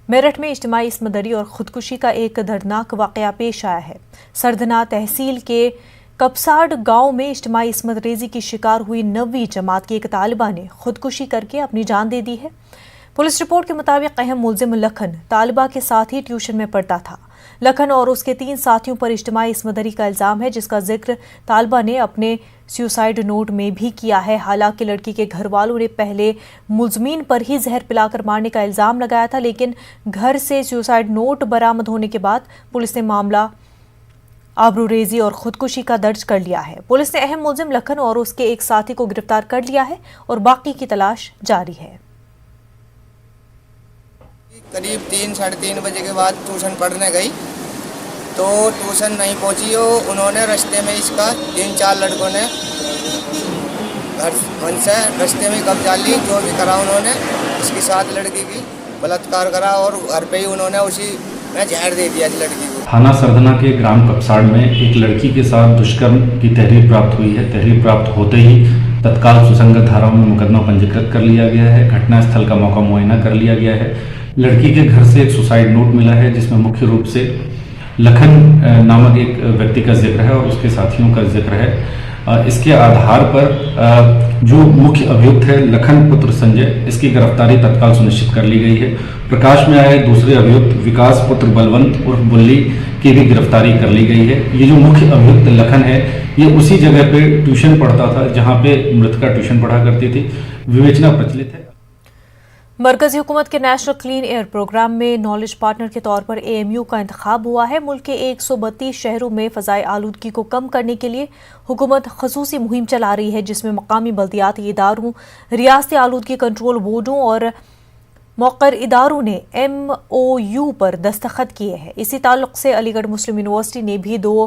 मेरठ में इज्तिमाई इस्मत-दरी और खुदकुशी का एक दर्दनाक वाकया पेश आया है। सरदना तहसील के कपसाड गांव में इज्तिमाई इस्मत रेजी की शिकार हुई 9वीं जमात की एक तालिबा ने खुदकुशी करके अपनी जान दे दी है। पुलिस रिपोर्ट के मुताबिक अहम मुलजिम लखन तालिबा के साथ ही ट्यूशन में पढ़ता था। लखन और उसके 3 साथियों पर इज्तिमाई इस्मत-दरी का इल्जाम है, जिसका जिक्र तालिबा ने अपने सुसाइड नोट में भी किया है। हालांकि लड़की के घर वालों ने पहले मुलजमीन पर ही जहर पिलाकर मारने का इल्जाम लगाया था, लेकिन घर से सुसाइड नोट बरामद होने के बाद पुलिस ने मामला आबरूरेजी और खुदकुशी का दर्ज कर लिया है। पुलिस ने अहम मुलजिम लखन और उसके एक साथी को गिरफ्तार कर लिया है और बाकी की तलाश जारी है। करीब 3-3:30 बजे के बाद ट्यूशन पढ़ने गई तो ट्यूशन नहीं पहुंची हो। उन्होंने रास्ते में इसका 3-4 लड़कों ने घर उनसे रास्ते में कब्जा ली। जो भी करा उन्होंने इसके साथ लड़की की बलात्कार करा और घर पे ही उन्होंने उसी में जहर दे दिया इस लड़की को। थाना सरदना के ग्राम कपसाड़ में एक लड़की के साथ दुष्कर्म की तहरीर प्राप्त हुई है। तहरीर प्राप्त होते ही तत्काल सुसंगत धाराओं में मुकदमा पंजीकृत कर लिया गया है। घटना स्थल का मौका मुआयना कर लिया गया है। लड़की के घर से एक सुसाइड नोट मिला है, जिसमें मुख्य रूप से लखन नामक एक व्यक्ति का जिक्र है और उसके साथियों का जिक्र है। इसके आधार पर जो मुख्य अभियुक्त है लखन पुत्र संजय, इसकी गिरफ्तारी तत्काल सुनिश्चित कर ली गई है। प्रकाश में आए दूसरे अभियुक्त विकास पुत्र बलवंत उर्फ बुल्ली की भी गिरफ्तारी कर ली गई है। ये जो मुख्य अभियुक्त लखन है, ये उसी जगह पे ट्यूशन पढ़ता था जहाँ पे मृतका ट्यूशन पढ़ा करती थी। विवेचना प्रचलित है। मरकजी हुकूमत के नेशनल क्लीन एयर प्रोग्राम में नॉलेज पार्टनर के तौर पर AMU का इंतखाब हुआ है। मुल्क के 132 शहरों में फ़ज़ाई आलूदगी को कम करने के लिए हुकूमत ख़ुसूसी मुहिम चला रही है, जिसमें मकामी बल्दियाती इदारों, रियासती आलूदगी कंट्रोल बोर्डों और मौक़र इदारों ने MOU पर दस्तखत किए हैं। इसी ताल्लुक़ से अलीगढ़ मुस्लिम यूनिवर्सिटी ने भी 2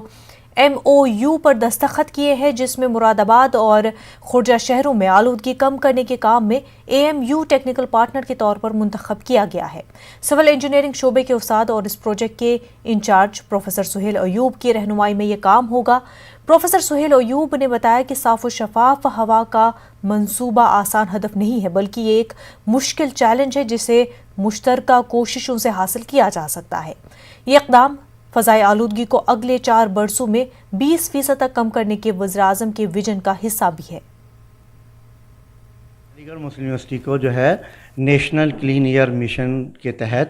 MOU पर दस्तखत किए हैं, जिसमें मुरादाबाद और खुर्जा शहरों में आलूदगी कम करने के काम में AMU टेक्निकल पार्टनर के तौर पर मुंतखब किया गया है। सिविल इंजीनियरिंग शोबे के उस्ताद और इस प्रोजेक्ट के इंचार्ज प्रोफेसर सुहेल अयूब की रहनुमाई में ये काम होगा। प्रोफेसर सुहेल अयूब ने बताया कि साफ और शफाफ हवा का मंसूबा आसान हदफ नहीं है, बल्कि ये एक मुश्किल चैलेंज है जिसे मुश्तरका कोशिशों से हासिल किया जा सकता है। ये इक़दाम फ़ज़ाई आलूदगी को अगले 4 बरसों में 20% तक कम करने के वज़ीर-ए-आज़म के विजन का हिस्सा भी है। अलीगढ़ मुस्लिम यूनिवर्सिटी को जो है नेशनल क्लीन एयर मिशन के तहत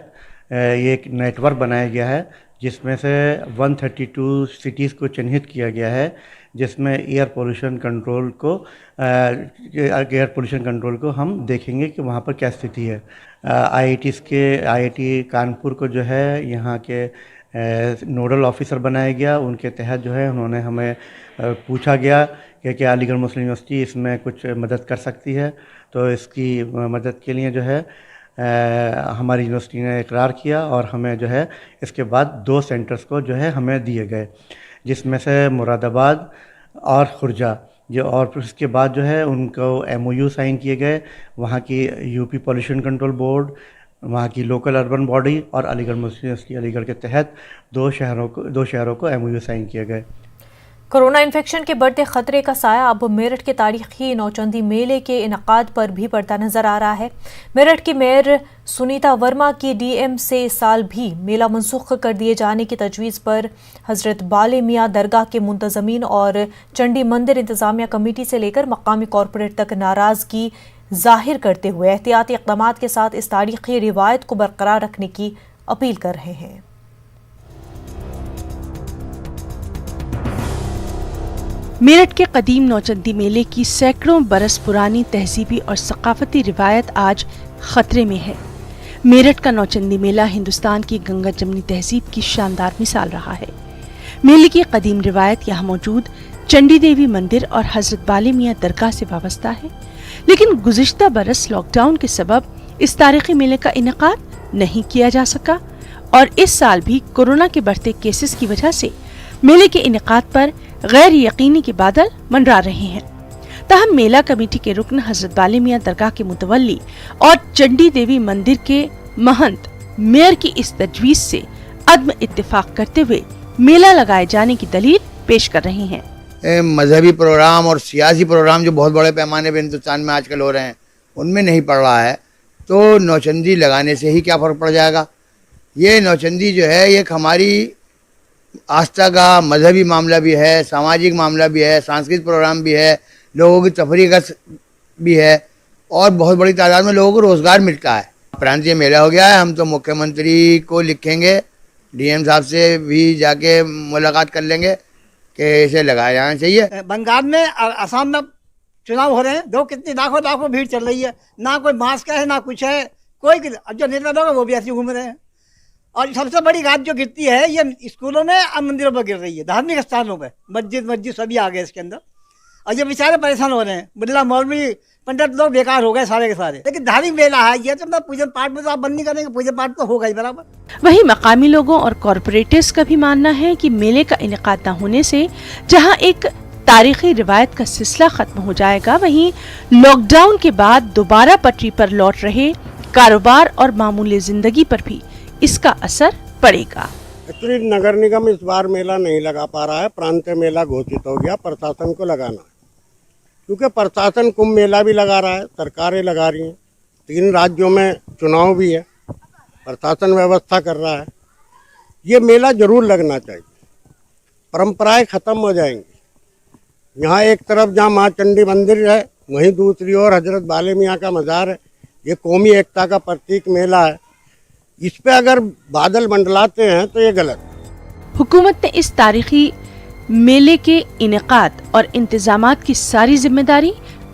ये एक नेटवर्क बनाया गया है, जिसमें से 132 सिटीज़ को चिन्हित किया गया है, जिसमें एयर पोल्यूशन कंट्रोल को हम देखेंगे कि वहाँ पर क्या स्थिति है। IIT कानपुर को जो है यहाँ के नोडल ऑफिसर बनाया गया। उनके तहत जो है उन्होंने हमें पूछा गया कि क्या अलीगढ़ मुस्लिम यूनिवर्सिटी इसमें कुछ मदद कर सकती है। तो इसकी मदद के लिए जो है हमारी यूनिवर्सिटी ने इकरार किया और हमें जो है इसके बाद 2 सेंटर्स को जो है हमें दिए गए, जिसमें से मुरादाबाद और खुर्जा और फिर उसके बाद जो है उनको MOU साइन किए गए। वहाँ की UP पॉल्यूशन कंट्रोल बोर्ड, वहाँ की लोकल अर्बन बॉडी और अलीगढ़ मुस्लिम यूनिवर्सिटी अलीगढ़ के तहत 2 शहरों को MOU साइन किए गए। कोरोना इन्फेक्शन के बढ़ते खतरे का साया अब मेरठ के तारीखी नौचंदी मेले के इनकाद पर भी पड़ता नजर आ रहा है। मेरठ की मेयर सुनीता वर्मा की DM से इस साल भी मेला मनसूख कर दिए जाने की तजवीज़ पर हजरत बाले मियाँ दरगाह के मुंतज़मीन और चंडी मंदिर इंतजामिया कमेटी से लेकर मकामी कॉरपोरेट तक नाराज़गी जाहिर करते हुए एहतियाती इक़दामात के साथ इस तारीखी रिवायत को बरकरार रखने की अपील कर रहे हैं। मेरठ के कदीम नौचंदी मेले की सैकड़ों बरस पुरानी तहजीबी और सकाफती रिवायत आज खतरे में है। मेरठ का नौचंदी मेला हिंदुस्तान की गंगा जमनी तहजीब की शानदार मिसाल रहा है। मेले की कदीम रिवायत यहाँ मौजूद चंडी देवी मंदिर और हजरत बाले मियाँ दरगाह से वाबस्ता है, लेकिन गुज़िश्ता बरस लॉकडाउन के सबब इस तारीखी मेले का इनेकाद नहीं किया जा सका और इस साल भी कोरोना के बढ़ते केसेस की वजह से मेले के इनेकाद पर गैर यकीनी के बादल मंडरा रहे हैं। ताहम मेला कमेटी के रुकन हजरत बाले मियाँ दरगाह के मुतवल्ली और चंडी देवी मंदिर के महंत मेयर की इस तजवीज़ से अदम इत्तेफाक करते हुए मेला लगाए जाने की दलील पेश कर रहे हैं। मजहबी प्रोग्राम और सियासी प्रोग्राम जो बहुत बड़े पैमाने पर हिंदुस्तान में आजकल हो रहे हैं, उनमें नहीं पड़ रहा है, तो नौचंदी लगाने से ही क्या फ़र्क पड़ जाएगा। ये नौचंदी जो है ये हमारी आस्था का मजहबी मामला भी है, सामाजिक मामला भी है, सांस्कृतिक प्रोग्राम भी है, लोगों की तफरीह का भी है और बहुत बड़ी तादाद में लोगों को रोज़गार मिलता है। प्रांतीय मेला हो गया है, हम तो मुख्यमंत्री को लिखेंगे, डीएम साहब से भी जाके मुलाकात कर लेंगे कि इसे लगाया जाना चाहिए। बंगाल में और असम में चुनाव हो रहे हैं, दो कितनी लाखों लाखों भीड़ चल रही है, ना कोई मास्क है ना कुछ है, कोई जो नेता लोग वो भी ऐसे घूम रहे हैं। और सबसे बड़ी रात जो गिरती है ये स्कूलों में और मंदिरों पर गिर रही है, धार्मिक स्थानों पे, मस्जिद सभी आ गए इसके अंदर। और ये बेचारे परेशान हो रहे हैं, बिल्ला मौलवी पंडित लोग बेकार हो गए सारे के सारे। लेकिन धार्मिक मेला है ये, तो मतलब पूजन पाठ में तो आप बंद नहीं करेंगे, पूजन पाठ तो होगा ही बराबर। वहीं मकामी लोगों और कॉरपोरेटर्स का भी मानना है कि मेले का इनेकाद न होने से जहां एक तारीखी रिवायत का सिलसिला खत्म हो जाएगा, वहीं लॉकडाउन के बाद दोबारा पटरी पर लौट रहे कारोबार और मामूली जिंदगी पर भी इसका असर पड़ेगा। एक्चुअली नगर निगम इस बार मेला नहीं लगा पा रहा है, प्रांतीय मेला घोषित हो गया, प्रशासन को लगाना है। क्योंकि प्रशासन कुंभ मेला भी लगा रहा है, सरकारें लगा रही हैं, 3 राज्यों में चुनाव भी है, प्रशासन व्यवस्था कर रहा है। ये मेला जरूर लगना चाहिए, परंपराएं खत्म हो जाएंगी। यहाँ एक तरफ जहाँ माँ चंडी मंदिर है, वहीं दूसरी ओर हजरत बाले मियाँ का मज़ार है। ये कौमी एकता का प्रतीक मेला है, इस पे अगर बादल मंडलाते हैं तो ये गलत। हुकूमत ने इस तारीखी मेले के इनेकाद और इंतजामात की सारी जिम्मेदारी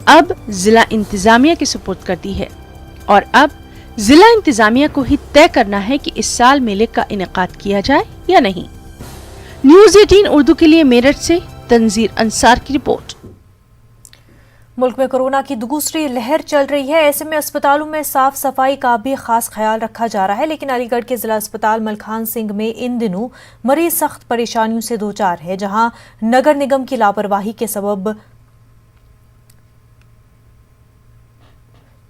अब जिला इंतजामिया के सुपुर्द कर दी है और अब जिला इंतजामिया को ही तय करना है कि इस साल मेले का इनेकाद किया जाए या नहीं। न्यूज़ 18 उर्दू के लिए मेरठ से तंजीर अंसार की रिपोर्ट। मुल्क में कोरोना की दूसरी लहर चल रही है, ऐसे में अस्पतालों में साफ सफाई का भी खास ख्याल रखा जा रहा है। लेकिन अलीगढ़ के जिला अस्पताल मलखान सिंह में इन दिनों मरीज सख्त परेशानियों से दो चार है, जहां नगर निगम की लापरवाही के सबब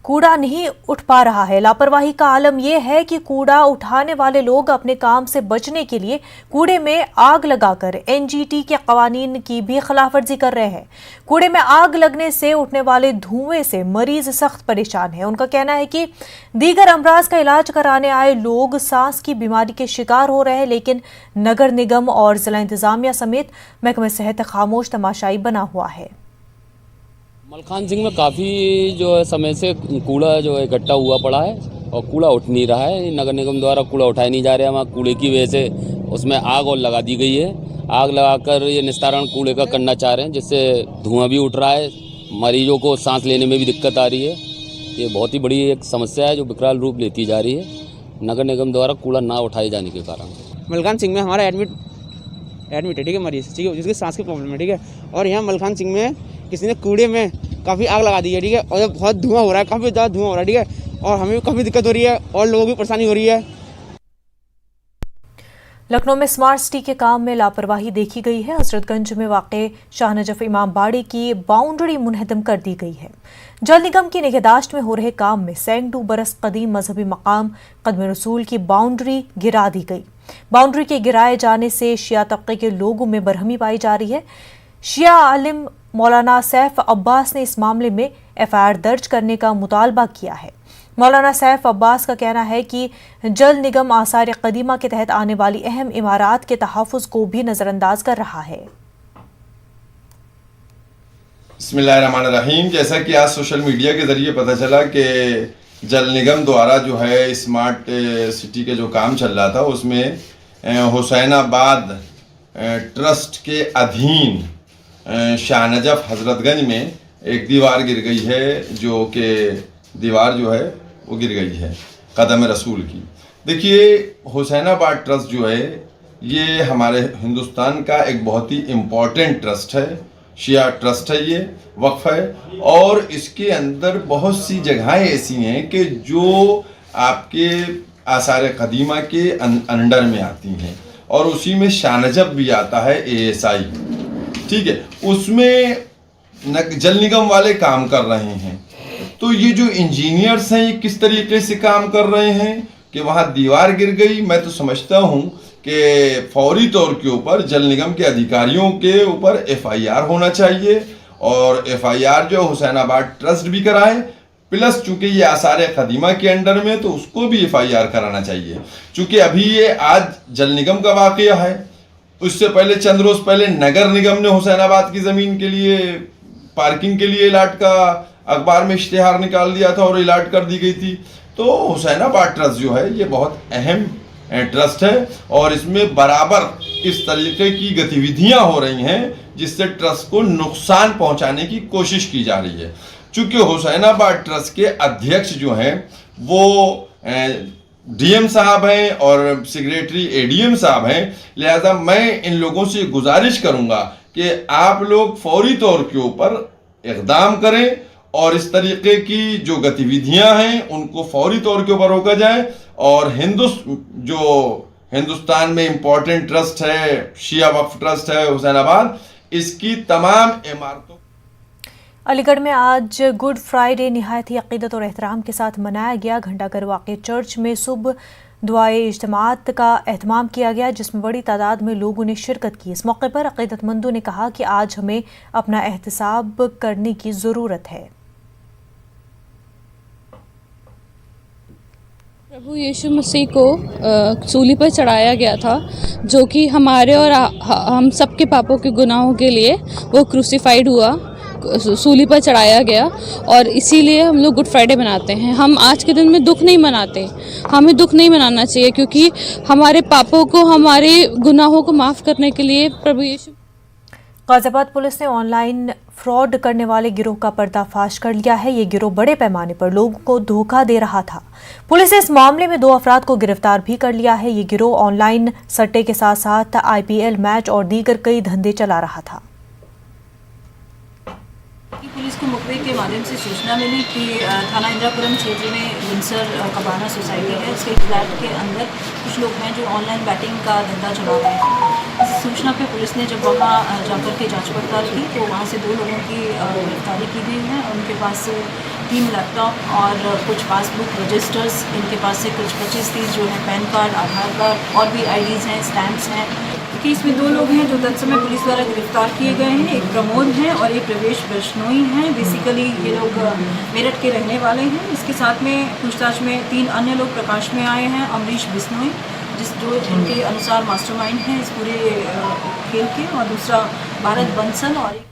कूड़ा नहीं उठ पा रहा है। लापरवाही का आलम यह है कि कूड़ा उठाने वाले लोग अपने काम से बचने के लिए कूड़े में आग लगाकर एनजीटी के कवानीन की भी खिलाफवर्जी कर रहे हैं। कूड़े में आग लगने से उठने वाले धुएं से मरीज सख्त परेशान है। उनका कहना है कि दीगर अमराज का इलाज कराने आए लोग सांस की बीमारी के शिकार हो रहे हैं, लेकिन नगर निगम और जिला इंतजामिया समेत महकमे सेहत खामोश तमाशाई बना हुआ है। मलखान सिंह में काफ़ी जो है समय से कूड़ा जो है इकट्ठा हुआ पड़ा है और कूड़ा उठ नहीं रहा है। नगर निगम द्वारा कूड़ा उठाया नहीं जा रहा है। वहाँ कूड़े की वजह से उसमें आग और लगा दी गई है। आग लगाकर ये निस्तारण कूड़े का करना चाह रहे हैं, जिससे धुआं भी उठ रहा है, मरीजों को सांस लेने में भी दिक्कत आ रही है। ये बहुत ही बड़ी एक समस्या है जो विकराल रूप लेती जा रही है नगर निगम द्वारा कूड़ा ना उठाए जाने के कारण। मलखान सिंह में हमारा एडमिट है, ठीक है, मरीज, ठीक है, जिसकी सांस की प्रॉब्लम है, ठीक है। और यहाँ मलखान सिंह में किसी ने कूड़े में काफ़ी आग लगा दी है, ठीक है, और बहुत धुआं हो रहा है, काफ़ी ज़्यादा धुआं हो रहा है, ठीक है, और हमें भी काफ़ी दिक्कत हो रही है और लोगों की परेशानी हो रही है। लखनऊ में स्मार्ट सिटी के काम में लापरवाही देखी गई है। हजरतगंज में वाक़े शाहनजफ इमाम बाड़ी की बाउंड्री मुनहदम कर दी गई है। जल निगम की निगहदाश्त में हो रहे काम में सैकड़ों बरस कदीम मजहबी मकाम कदम रसूल की बाउंड्री गिरा दी गई। बाउंड्री के गिराए जाने से शिया तबके के लोगों में बरहमी पाई जा रही है। शिया आलिम मौलाना सैफ अब्बास ने इस मामले में एफआईआर दर्ज करने का मुतालबा किया है। मौलाना सैफ अब्बास का कहना है कि जल निगम आसार कदीमा के तहत आने वाली अहम इमारात के तहफ़्फ़ुज़ को भी नज़रअंदाज कर रहा है। बिस्मिल्लाहिर्रहमानिर्रहीम। जैसा कि आज सोशल मीडिया के ज़रिए पता चला कि जल निगम द्वारा जो है स्मार्ट सिटी के जो काम चल रहा था उसमें हुसैनाबाद ट्रस्ट के अधीन शाहनजफ हजरतगंज में एक दीवार गिर गई है, जो कि दीवार जो है वो गिर गई है कदम रसूल की। देखिए, हुसैनाबाद ट्रस्ट जो है ये हमारे हिंदुस्तान का एक बहुत ही इम्पॉर्टेंट ट्रस्ट है, शिया ट्रस्ट है, ये वक्फ है, और इसके अंदर बहुत सी जगहें ऐसी हैं कि जो आपके आसार कदीमा के अंडर में आती हैं, और उसी में शाहनजफ भी आता है ASI, ठीक है, उसमें जल निगम वाले काम कर रहे हैं। तो ये जो इंजीनियर्स हैं ये किस तरीके से काम कर रहे हैं कि वहाँ दीवार गिर गई। मैं तो समझता हूँ कि फौरी तौर के ऊपर जल निगम के अधिकारियों के ऊपर FIR होना चाहिए, और FIR जो हुसैनाबाद ट्रस्ट भी कराए प्लस चूंकि ये आसार कदीमा के अंडर में, तो उसको भी FIR कराना चाहिए। चूंकि अभी ये आज जल निगम का वाकया है, उससे पहले चंद रोज पहले नगर निगम ने हुसैनाबाद की ज़मीन के लिए पार्किंग के लिए अलाट का अखबार में इश्तिहार निकाल दिया था और अलाट कर दी गई थी। तो हुसैनाबाद ट्रस्ट जो है ये बहुत अहम ट्रस्ट है और इसमें बराबर इस तरीके की गतिविधियां हो रही हैं जिससे ट्रस्ट को नुकसान पहुंचाने की कोशिश की जा रही है। चूंकि हुसैनाबाद ट्रस्ट के अध्यक्ष जो हैं वो DM साहब हैं और सेक्रेटरी ADM साहब हैं, लिहाजा मैं इन लोगों से गुजारिश करूंगा कि आप लोग फौरी तौर के ऊपर इक़दाम करें और इस तरीके की जो गतिविधियां हैं उनको फौरी तौर के ऊपर रोका जाए और हिंदुस्तान में इम्पोर्टेंट ट्रस्ट है, शिया वक्फ ट्रस्ट है हुसैनाबाद, इसकी तमाम इमारतों। अलीगढ़ में आज गुड फ्राइडे निहायत ही अक़ीदत और एहतराम के साथ मनाया गया। घंटाघर वाक़ चर्च में सुबह दुआए इज्तिमात का एहतमाम किया गया, जिसमें बड़ी तादाद में लोगों ने शिरकत की। इस मौके पर अक़ीदतमंदों ने कहा कि आज हमें अपना एहतिसाब करने की ज़रूरत है। प्रभु यीशु मसीह को सूली पर चढ़ाया गया था, जो कि हमारे और हम सबके पापों के गुनाहों के लिए वो क्रूसीफाइड हुआ, सूली पर चढ़ाया गया और इसीलिए हम लोग गुड फ्राइडे मनाते हैं। हम आज के दिन में दुख नहीं मनाते, हमें दुख नहीं मनाना चाहिए क्योंकि हमारे पापों को, हमारे गुनाहों को माफ़ करने के लिए प्रभु यीशु। गाजियाबाद पुलिस ने ऑनलाइन फ्रॉड करने वाले गिरोह का पर्दाफाश कर लिया है। ये गिरोह बड़े पैमाने पर लोगों को धोखा दे रहा था। पुलिस ने इस मामले में 2 अफराद को गिरफ्तार भी कर लिया है। ये गिरोह ऑनलाइन सट्टे के साथ साथ IPL मैच और दीगर कई धंधे चला रहा था। पुलिस को मुखबिर के माध्यम से सूचना मिली कि थाना इंदिरापुरम क्षेत्र में विंसर कबाना सोसाइटी है, इसके फ्लैट के अंदर कुछ लोग हैं जो ऑनलाइन बैटिंग का धंधा चला रहे हैं। इस सूचना पे पुलिस ने जब वहाँ जाकर के जांच पड़ताल की तो वहाँ से 2 लोगों की गिरफ्तारी की गई है। उनके पास से 3 लैपटॉप और कुछ पासबुक रजिस्टर्स, इनके पास से कुछ 25-30 जो है पैन कार्ड, आधार कार्ड और भी IDs हैं, स्टैम्प्स हैं। क्योंकि इसमें 2 लोग हैं जो तत्समय पुलिस द्वारा गिरफ्तार किए गए हैं। एक प्रमोद हैं और एक प्रवेश बिश्नोई हैं। बेसिकली ये लोग मेरठ के रहने वाले हैं। इसके साथ में पूछताछ में 3 अन्य लोग प्रकाश में आए हैं। अमरीश बिश्नोई जो इनके अनुसार मास्टरमाइंड हैं इस पूरे खेल के, और दूसरा भारत बंसल। और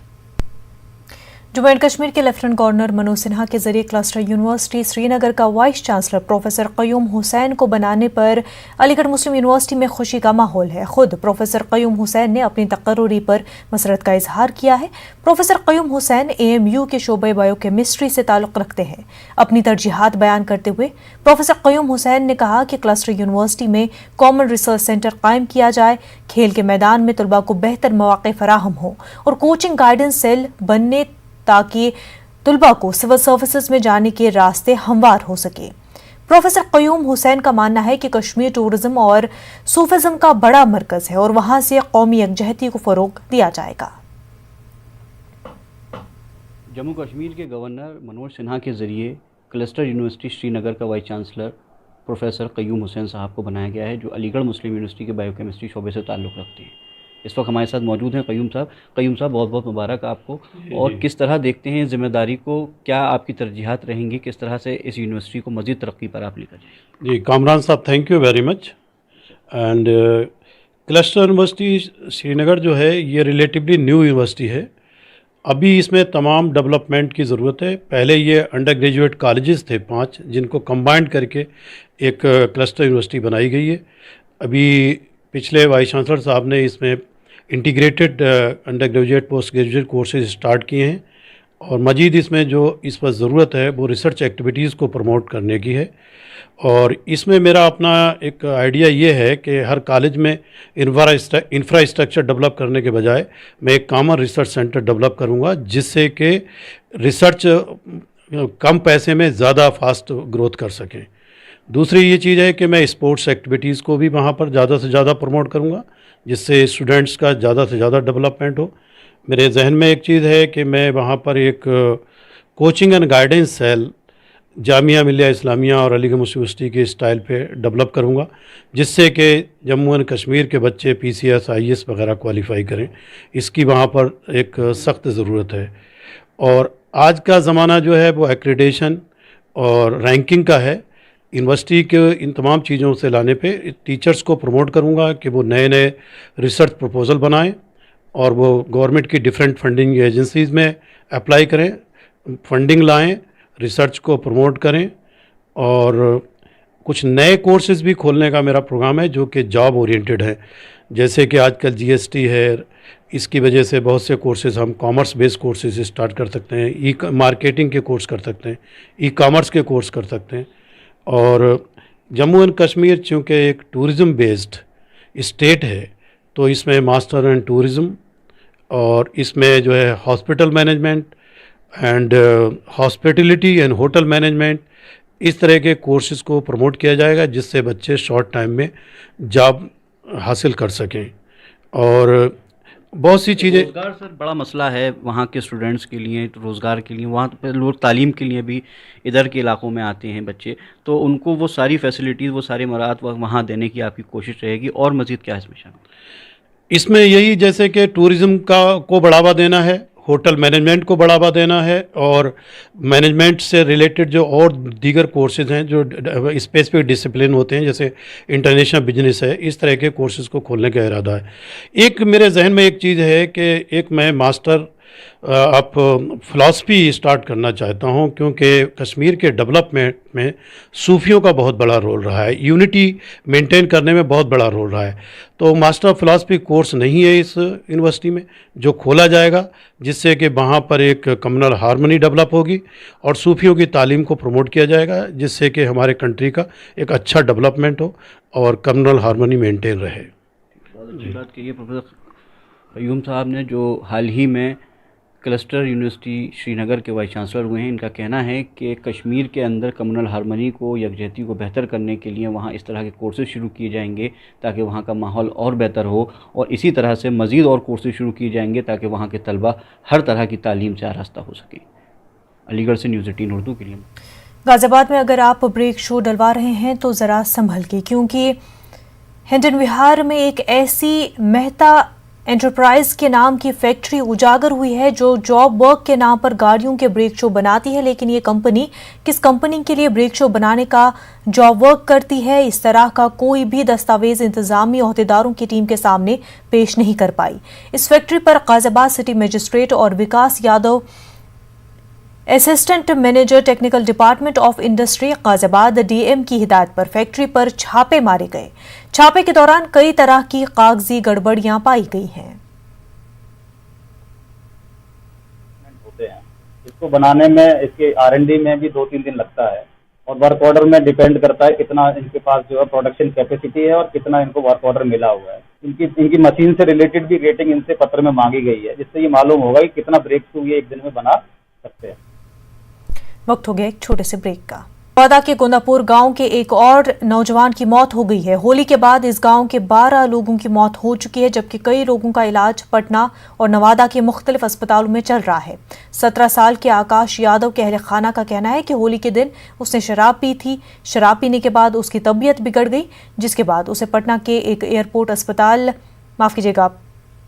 जम्मू एंड कश्मीर के लेफ्टिनेंट गवर्नर मनोज सिन्हा के जरिए क्लस्टर यूनिवर्सिटी श्रीनगर का vice chancellor professor Qayyum Hussain को बनाने पर अलीगढ़ मुस्लिम यूनिवर्सिटी में खुशी का माहौल है। खुद प्रोफेसर क़य्यूम हुसैन ने अपनी तकर्रुरी पर मसरत का इजहार किया है। प्रोफेसर क़य्यूम हुसैन AMU के शोबे बायोकेमिस्ट्री से ताल्लुक़ रखते हैं। अपनी तरजीहात बयान करते हुए प्रोफेसर क़य्यूम हुसैन ने कहा कि क्लस्टर यूनिवर्सिटी में कॉमन रिसर्च सेंटर कायम किया जाए, खेल के मैदान में तलबा को बेहतर मौक़े फराहम हो और कोचिंग गाइडेंस सेल बनने ताकि तुलबा को सिविल सर्विसेज में जाने के रास्ते हमवार हो सके। प्रोफेसर क़य्यूम हुसैन का मानना है कि कश्मीर टूरिज्म और सूफिज्म का बड़ा मरकज़ है और वहां से कौमी यकजहती को फ़रोग़ दिया जाएगा। जम्मू कश्मीर के गवर्नर मनोज सिन्हा के ज़रिए क्लस्टर यूनिवर्सिटी श्रीनगर का vice chancellor professor Qayyum Hussain साहब को बनाया गया है, जो अलीगढ़ मुस्लिम यूनिवर्सिटी के बायोकेमिस्ट्री शोबे से ताल्लुक़ रखते हैं। इस वक्त हमारे साथ मौजूद हैं क़य्यूम साहब। क़य्यूम साहब, बहुत बहुत मुबारक आपको। और किस तरह देखते हैं ज़िम्मेदारी को, क्या आपकी तरजीहात रहेंगी, किस तरह से इस यूनिवर्सिटी को मज़ीद तरक्की पर आप लेकर जाएंगे? जी कामरान साहब, thank you very much. And cluster university Srinagar जो है ये रिलेटिवली न्यू यूनिवर्सिटी है। अभी इसमें तमाम डेवलपमेंट की ज़रूरत है। पहले ये अंडर ग्रेजुएट कॉलेजेस थे 5, जिनको कंबाइंड करके एक क्लस्टर यूनिवर्सिटी बनाई गई है। अभी पिछले वाइस चांसलर साहब ने इसमें integrated under graduate post graduate courses start किए हैं और मज़ीद इसमें जो इस पर ज़रूरत है वो रिसर्च एक्टिविटीज़ को प्रमोट करने की है। और इसमें मेरा अपना एक आइडिया ये है कि हर कॉलेज में इंफ्रास्ट्रक्चर डेवलप करने के बजाय मैं एक कॉमन रिसर्च सेंटर डेवलप करूँगा, जिससे कि रिसर्च कम पैसे में ज़्यादा फास्ट ग्रोथ कर सकें। दूसरी ये चीज़ है कि मैं स्पोर्ट्स एक्टिविटीज़ को भी वहाँ पर ज़्यादा से ज़्यादा प्रमोट करूँगा, जिससे स्टूडेंट्स का ज़्यादा से ज़्यादा डेवलपमेंट हो। मेरे जहन में एक चीज़ है कि मैं वहाँ पर एक coaching and guidance cell Jamia Millia Islamia और अलीगढ़ मुस्लिम यूनिवर्सिटी के स्टाइल पे डेवलप करूँगा, जिससे कि जम्मू एंड कश्मीर के बच्चे PCS IAS वगैरह क्वालिफाई करें। इसकी वहाँ पर एक सख्त ज़रूरत है। और आज का ज़माना जो है वो एक्रेडिटेशन और रैंकिंग का है। यूनिवर्सिटी के इन तमाम चीज़ों से लाने पे टीचर्स को प्रमोट करूँगा कि वो नए नए रिसर्च प्रपोज़ल बनाएं और वो गवर्नमेंट की डिफरेंट फंडिंग एजेंसीज़ में अप्लाई करें, फंडिंग लाएं, रिसर्च को प्रमोट करें और कुछ नए कोर्सेज़ भी खोलने का मेरा प्रोग्राम है जो कि जॉब ओरिएंटेड है। जैसे कि आजकल जीएसटी है, इसकी वजह से बहुत से कोर्सेज़ हम कॉमर्स बेस्ड कोर्सेज स्टार्ट कर सकते हैं, ई मार्केटिंग के कोर्स कर सकते हैं, ई कॉमर्स के कोर्स कर सकते हैं। और जम्मू एंड कश्मीर चूँकि एक टूरिज़म बेस्ड स्टेट है तो इसमें मास्टर इन टूरिज़म और इसमें जो है hospital management and hospitality and hotel management, इस तरह के कोर्सेज़ को प्रमोट किया जाएगा जिससे बच्चे शॉर्ट टाइम में जॉब हासिल कर सकें। और बहुत सी चीज़ें, रोज़गार सर बड़ा मसला है वहाँ के स्टूडेंट्स के लिए, रोज़गार के लिए। वहाँ पे लोग तालीम के लिए भी इधर के इलाकों में आते हैं बच्चे, तो उनको वो सारी फैसिलिटीज़, वो सारी मराहत वहाँ देने की आपकी कोशिश रहेगी। और मज़ीद क्या है इसमें शामिल? इसमें यही जैसे कि टूरिज़्म को बढ़ावा देना है, होटल मैनेजमेंट को बढ़ावा देना है और मैनेजमेंट से रिलेटेड जो और दीगर कोर्सेज़ हैं जो स्पेसिफिक डिसिप्लिन होते हैं जैसे इंटरनेशनल बिजनेस है, इस तरह के कोर्सेज़ को खोलने का इरादा है। एक मेरे जहन में एक चीज़ है कि एक मैं मास्टर ऑफ फ़िलासफ़ी स्टार्ट करना चाहता हूं क्योंकि कश्मीर के डेवलपमेंट में सूफियों का बहुत बड़ा रोल रहा है, यूनिटी मेंटेन करने में बहुत बड़ा रोल रहा है। तो मास्टर ऑफ फ़िलासफ़ी कोर्स नहीं है इस यूनिवर्सिटी में जो खोला जाएगा, जिससे कि वहाँ पर एक कम्युनल हार्मनी डेवलप होगी और सूफियों की तालीम को प्रमोट किया जाएगा जिससे कि हमारे कंट्री का एक अच्छा डेवलपमेंट हो और कम्युनल हार्मनी मेंटेन रहे। बात कहिए प्रोफेसर कयूम साहब ने जो हाल ही में क्लस्टर यूनिवर्सिटी श्रीनगर के वाइस चांसलर हुए हैं, इनका कहना है कि कश्मीर के अंदर कम्युनल हार्मनी को, यकजहती को बेहतर करने के लिए वहाँ इस तरह के कोर्सेज शुरू किए जाएंगे ताकि वहाँ का माहौल और बेहतर हो और इसी तरह से मज़ीद और कोर्सेज शुरू किए जाएंगे ताकि वहाँ के तलबा हर तरह की तालीम से आरास्ता हो सके। अलीगढ़ से न्यूज़ 18 उर्दू के लिए। गाज़ियाबाद में अगर आप ब्रेक शो डलवा रहे हैं तो ज़रा संभल के, क्योंकि हिंडन विहार में एक ऐसी मेहता एंटरप्राइज के नाम की फैक्ट्री उजागर हुई है जो जॉब वर्क के नाम पर गाड़ियों के ब्रेक शो बनाती है, लेकिन ये कंपनी किस कंपनी के लिए ब्रेक शो बनाने का जॉब वर्क करती है, इस तरह का कोई भी दस्तावेज इंतजामी अहदेदारों की टीम के सामने पेश नहीं कर पाई। इस फैक्ट्री पर गाज़ियाबाद सिटी मजिस्ट्रेट और Vikas Yadav, assistant manager technical department of industry Ghaziabad DM की हिदायत पर फैक्ट्री पर छापे मारे गए। छापे के दौरान कई तरह की कागजी गड़बड़ियां पाई गई हैं। इसको बनाने में, इसके R&D में भी 2-3 दिन लगता है और वर्क ऑर्डर में डिपेंड करता है कितना इनके पास जो है प्रोडक्शन कैपेसिटी है और कितना इनको वर्क ऑर्डर मिला हुआ है। इनकी मशीन से रिलेटेड भी रेटिंग इनसे पत्र में मांगी गई है जिससे ये मालूम होगा कि कितना ब्रेक शू ये एक दिन में बना सकते हैं। वक्त हो गया एक छोटे से ब्रेक का। नवादा के गोंदापुर गांव के एक और नौजवान की मौत हो गई है। होली के बाद इस गांव के 12 लोगों की मौत हो चुकी है, जबकि कई लोगों का इलाज पटना और नवादा के मुख्तलिफ अस्पतालों में चल रहा है। 17 साल के आकाश यादव के अहले खाना का कहना है कि होली के दिन उसने शराब पी थी। शराब पीने के बाद उसकी तबीयत बिगड़ गई, जिसके बाद उसे पटना के एक एयरपोर्ट अस्पताल, माफ कीजिएगा,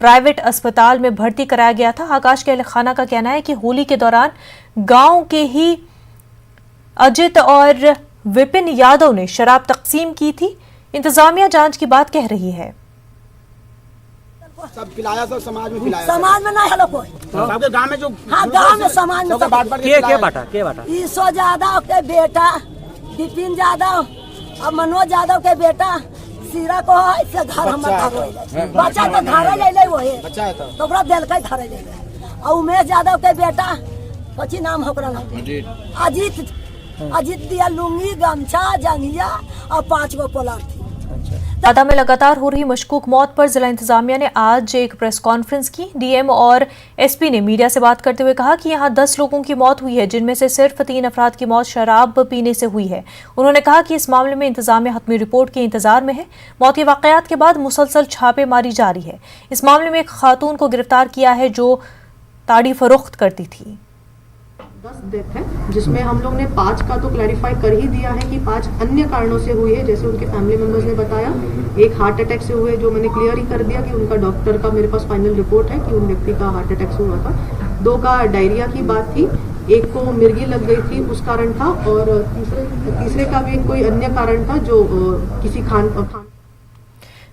प्राइवेट अस्पताल में भर्ती कराया गया था। आकाश के अहले खाना का कहना है कि होली के दौरान गांव के ही अजित और विपिन यादव ने शराब तकसीम की थी। इंतजामिया जांच की बात कह रही है। सब पिलाया, सब समाज में पिलाया। समाज में नहीं है कोई, सबके गांव में जो, हाँ गांव में समाज में सब बांट के बाटा ईसो यादव के बेटा विपिन यादव और मनोज यादव के बेटा सीरा को ऐसे घर हम बच्चा तो धारा ले ले वो है बच्चा है तो ओकरा दिल का धारा ले ले। और उमेश यादव के बेटा कची नाम है ओकरा नाम अजीत दिया लुंगी गमछा जंगिया और 5 गो पोलर थी। नवादा में लगातार हो रही मशकूक मौत पर जिला इंतजामिया ने आज एक प्रेस कॉन्फ्रेंस की। डीएम और एसपी ने मीडिया से बात करते हुए कहा कि यहां 10 लोगों की मौत हुई है, जिनमें से सिर्फ 3 अफराद की मौत शराब पीने से हुई है। उन्होंने कहा कि इस मामले में इंतजामिया हतमी रिपोर्ट के इंतजार में है। मौत के वाकयात के बाद मुसलसल छापेमारी जारी है। इस मामले में एक खातून को गिरफ्तार किया है जो ताड़ी फरोख्त करती थी। 10 डेथ है, जिसमें हम लोग ने 5 का तो क्लैरिफाई कर ही दिया है कि 5 अन्य कारणों से हुई है, जैसे उनके फैमिली मेंबर्स ने बताया। एक हार्ट अटैक से हुए, जो मैंने क्लियर ही कर दिया कि उनका डॉक्टर का मेरे पास फाइनल रिपोर्ट है कि उन व्यक्ति का हार्ट अटैक से हुआ था। 2 का डायरिया की बात थी एक को मिर्गी लग गई थी उस कारण था, और तीसरे का भी कोई अन्य कारण था जो किसी खान।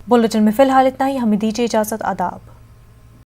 बुलेटिन में फिलहाल इतना ही, हमें दीजिए इजाजत। आदाब।